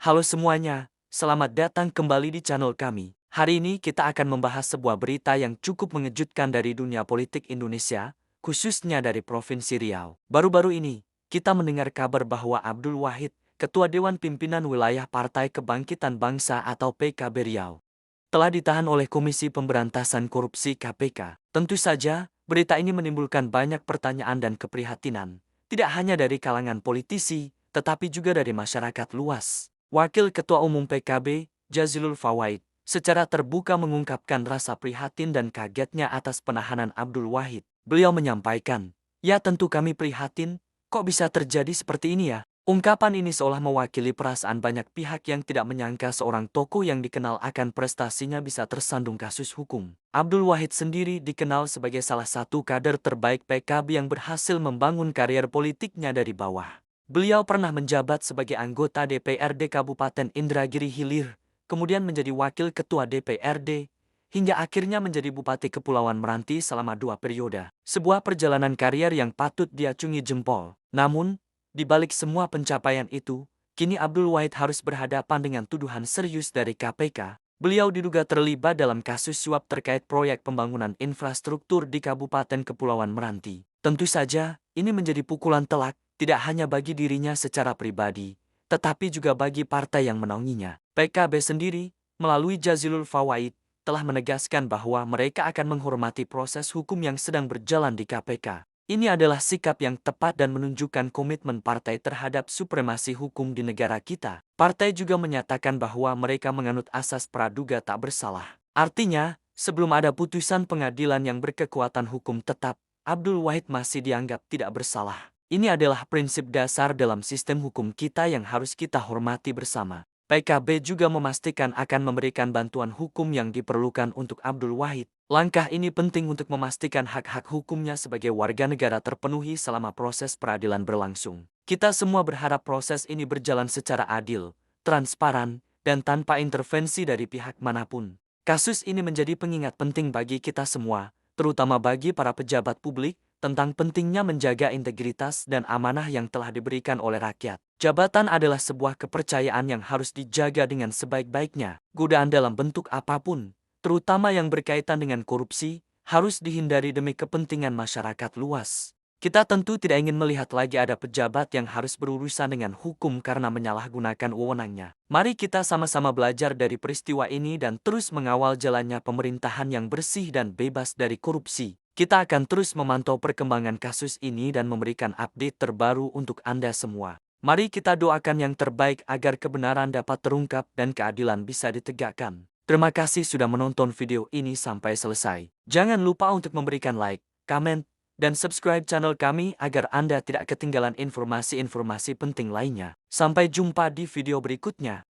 Halo semuanya, selamat datang kembali di channel kami. Hari ini kita akan membahas sebuah berita yang cukup mengejutkan dari dunia politik Indonesia, khususnya dari Provinsi Riau. Baru-baru ini, kita mendengar kabar bahwa Abdul Wahid, Ketua Dewan Pimpinan Wilayah Partai Kebangkitan Bangsa atau PKB Riau, telah ditahan oleh Komisi Pemberantasan Korupsi KPK. Tentu saja, berita ini menimbulkan banyak pertanyaan dan keprihatinan, tidak hanya dari kalangan politisi, tetapi juga dari masyarakat luas. Wakil Ketua Umum PKB, Jazilul Fawait, secara terbuka mengungkapkan rasa prihatin dan kagetnya atas penahanan Abdul Wahid. Beliau menyampaikan, "Ya tentu kami prihatin, kok bisa terjadi seperti ini ya?" Ungkapan ini seolah mewakili perasaan banyak pihak yang tidak menyangka seorang tokoh yang dikenal akan prestasinya bisa tersandung kasus hukum. Abdul Wahid sendiri dikenal sebagai salah satu kader terbaik PKB yang berhasil membangun karier politiknya dari bawah. Beliau pernah menjabat sebagai anggota DPRD Kabupaten Indragiri Hilir, kemudian menjadi wakil ketua DPRD, hingga akhirnya menjadi Bupati Kepulauan Meranti selama 2 periode. Sebuah perjalanan karier yang patut diacungi jempol. Namun, di balik semua pencapaian itu, kini Abdul Wahid harus berhadapan dengan tuduhan serius dari KPK. Beliau diduga terlibat dalam kasus suap terkait proyek pembangunan infrastruktur di Kabupaten Kepulauan Meranti. Tentu saja, ini menjadi pukulan telak, tidak hanya bagi dirinya secara pribadi, tetapi juga bagi partai yang menaunginya. PKB sendiri, melalui Jazilul Fawait, telah menegaskan bahwa mereka akan menghormati proses hukum yang sedang berjalan di KPK. Ini adalah sikap yang tepat dan menunjukkan komitmen partai terhadap supremasi hukum di negara kita. Partai juga menyatakan bahwa mereka menganut asas praduga tak bersalah. Artinya, sebelum ada putusan pengadilan yang berkekuatan hukum tetap, Abdul Wahid masih dianggap tidak bersalah. Ini adalah prinsip dasar dalam sistem hukum kita yang harus kita hormati bersama. PKB juga memastikan akan memberikan bantuan hukum yang diperlukan untuk Abdul Wahid. Langkah ini penting untuk memastikan hak-hak hukumnya sebagai warga negara terpenuhi selama proses peradilan berlangsung. Kita semua berharap proses ini berjalan secara adil, transparan, dan tanpa intervensi dari pihak manapun. Kasus ini menjadi pengingat penting bagi kita semua, terutama bagi para pejabat publik, tentang pentingnya menjaga integritas dan amanah yang telah diberikan oleh rakyat. Jabatan adalah sebuah kepercayaan yang harus dijaga dengan sebaik-baiknya. Godaan dalam bentuk apapun, terutama yang berkaitan dengan korupsi, harus dihindari demi kepentingan masyarakat luas. Kita tentu tidak ingin melihat lagi ada pejabat yang harus berurusan dengan hukum karena menyalahgunakan wewenangnya. Mari kita sama-sama belajar dari peristiwa ini dan terus mengawal jalannya pemerintahan yang bersih dan bebas dari korupsi. Kita akan terus memantau perkembangan kasus ini dan memberikan update terbaru untuk Anda semua. Mari kita doakan yang terbaik agar kebenaran dapat terungkap dan keadilan bisa ditegakkan. Terima kasih sudah menonton video ini sampai selesai. Jangan lupa untuk memberikan like, komen, dan subscribe channel kami agar Anda tidak ketinggalan informasi-informasi penting lainnya. Sampai jumpa di video berikutnya.